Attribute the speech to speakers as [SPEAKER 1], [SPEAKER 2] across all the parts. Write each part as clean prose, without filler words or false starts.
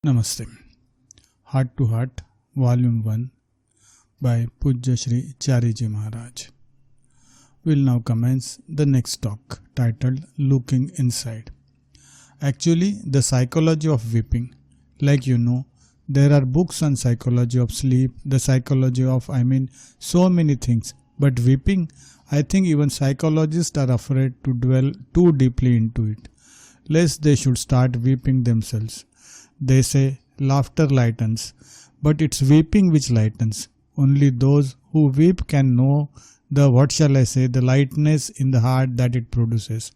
[SPEAKER 1] Namaste. Heart to Heart, Volume 1 by Pujya Shri Chariji Maharaj. We'll now commence the next talk titled Looking Inside. Actually, the psychology of weeping. Like there are books on psychology of sleep, the psychology of so many things. But weeping, I think even psychologists are afraid to dwell too deeply into it, lest they should start weeping themselves. They say laughter lightens, but it's weeping which lightens. Only those who weep can know the lightness in the heart that it produces.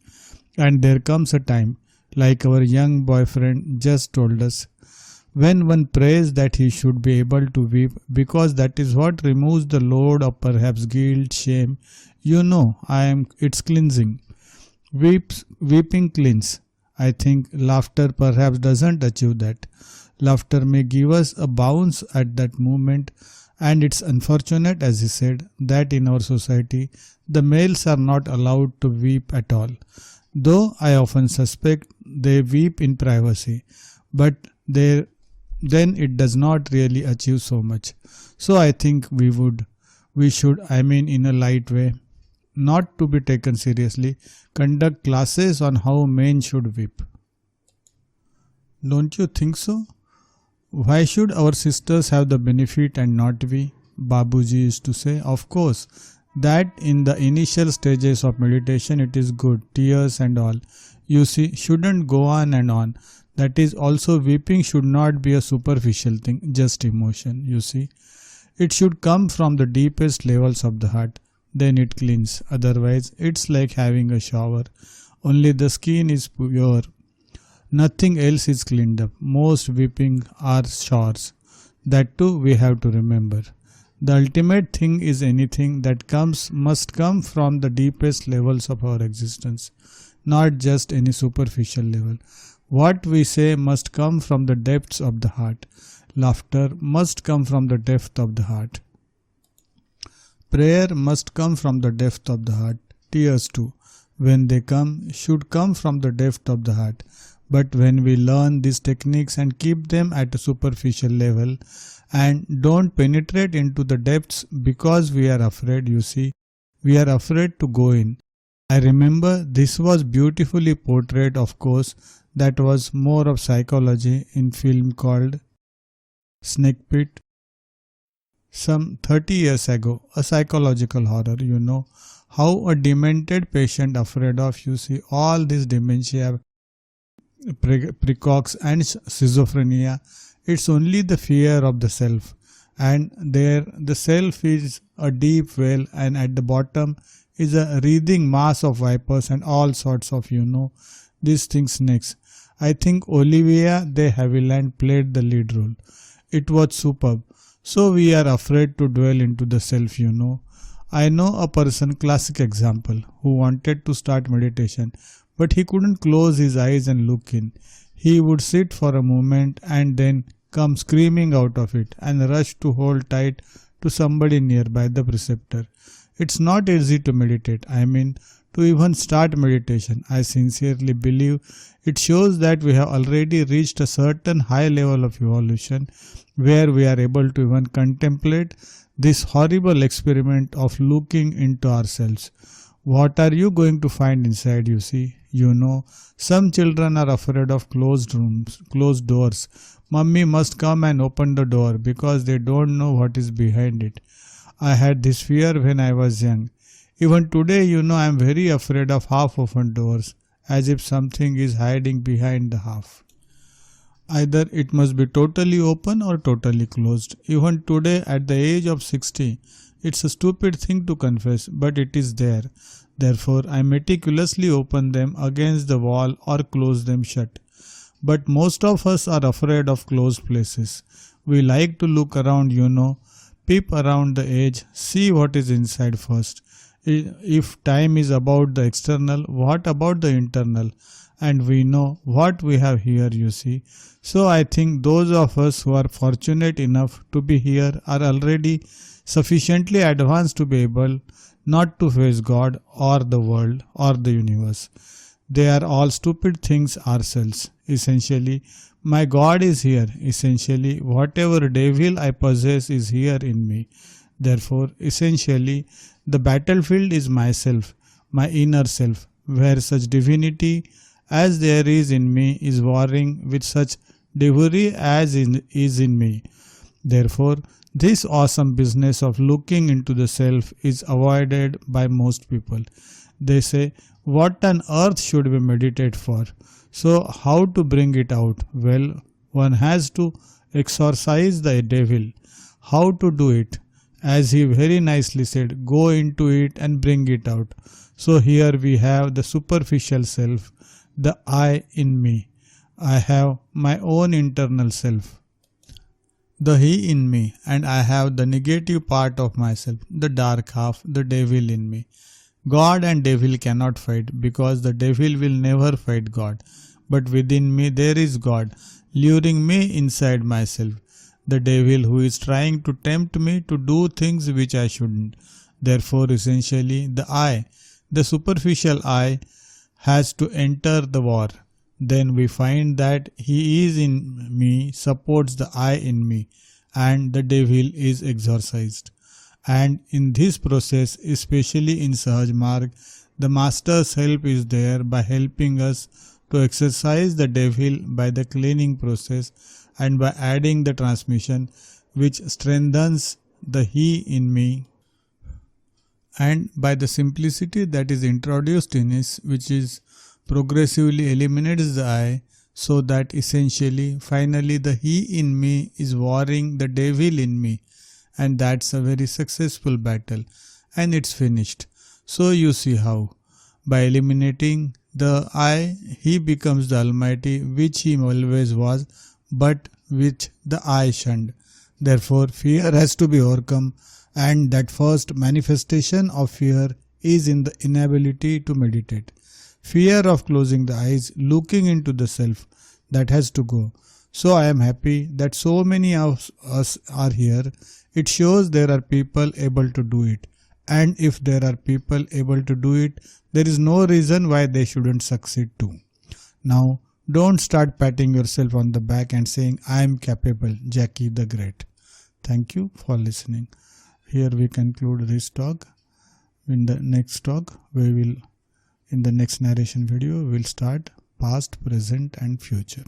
[SPEAKER 1] And there comes a time, like our young boyfriend just told us, when one prays that he should be able to weep, because that is what removes the load of perhaps guilt, shame. It's cleansing. Weeping cleans. I think laughter perhaps doesn't achieve that. Laughter may give us a bounce at that moment, and it's unfortunate, as he said, that in our society the males are not allowed to weep at all. Though I often suspect they weep in privacy, but then it does not really achieve so much. So I think we should, in a light way, not to be taken seriously, conduct classes on how men should weep. Don't you think so? Why should our sisters have the benefit and not we? Babuji used to say, of course, that in the initial stages of meditation it is good, tears and all. You see, shouldn't go on and on. That is also weeping should not be a superficial thing, just emotion, you see. It should come from the deepest levels of the heart. Then it cleans. Otherwise, it's like having a shower. Only the skin is pure. Nothing else is cleaned up. Most weeping are showers. That too we have to remember. The ultimate thing is anything that must come from the deepest levels of our existence, not just any superficial level. What we say must come from the depths of the heart. Laughter must come from the depth of the heart. Prayer must come from the depth of the heart. Tears too, when they come, should come from the depth of the heart. But when we learn these techniques and keep them at a superficial level and don't penetrate into the depths because we are afraid, we are afraid to go in. I remember this was beautifully portrayed, of course, that was more of psychology in film called Snake Pit. Some 30 years ago, a psychological horror, how a demented patient afraid of, all this dementia, precox and schizophrenia, it's only the fear of the self. And there, the self is a deep well, and at the bottom is a wreathing mass of vipers and all sorts of, these things next. I think Olivia de Havilland played the lead role. It was superb. So we are afraid to dwell into the self, I know a person, classic example, who wanted to start meditation, but he couldn't close his eyes and look in. He would sit for a moment and then come screaming out of it and rush to hold tight to somebody nearby, the preceptor. It's not easy to meditate, to even start meditation. I sincerely believe it shows that we have already reached a certain high level of evolution where we are able to even contemplate this horrible experiment of looking into ourselves. What are you going to find inside, some children are afraid of closed rooms, closed doors. Mummy must come and open the door because they don't know what is behind it. I had this fear when I was young. Even today, I am very afraid of half-open doors, as if something is hiding behind the half. Either it must be totally open or totally closed. Even today, at the age of 60, it's a stupid thing to confess, but it is there. Therefore, I meticulously open them against the wall or close them shut. But most of us are afraid of closed places. We like to look around, peep around the edge, see what is inside first. If time is about the external, what about the internal? And we know what we have here, So I think those of us who are fortunate enough to be here are already sufficiently advanced to be able not to face God or the world or the universe. They are all stupid things ourselves. Essentially, My God is here. Essentially, whatever devil I possess is here in me. Therefore, essentially, the battlefield is myself, my inner self, where such divinity as there is in me is warring with such devilry as is in me. Therefore, this awesome business of looking into the self is avoided by most people. They say, what on earth should we meditate for? So, how to bring it out? Well, one has to exorcise the devil. How to do it? As he very nicely said, go into it and bring it out. So, here we have the superficial self, the I in me. I have my own internal self, the he in me, and I have the negative part of myself, the dark half, the devil in me. God and devil cannot fight because the devil will never fight God. But within me there is God, luring me inside myself, the devil who is trying to tempt me to do things which I shouldn't. Therefore, essentially, the I, the superficial I, has to enter the war. Then we find that he is in me, supports the I in me, and the devil is exorcised. And in this process, especially in Sahaj Marg, the Master's help is there by helping us to exercise the devil by the cleaning process and by adding the transmission which strengthens the he in me, and by the simplicity that is introduced in it, which is progressively eliminates the I, so that essentially finally the he in me is warring the devil in me, and that's a very successful battle and it's finished. So you see how by eliminating the I, he becomes the Almighty, which he always was, but which the I shunned. Therefore, fear has to be overcome, and that first manifestation of fear is in the inability to meditate. Fear of closing the eyes, looking into the self, that has to go. So I am happy that so many of us are here. It shows there are people able to do it. And if there are people able to do it, there is no reason why they shouldn't succeed too. Now, don't start patting yourself on the back and saying, I am capable, Jackie the Great. Thank you for listening. Here we conclude this talk. In the next talk, in the next narration video, we'll start past, present and future.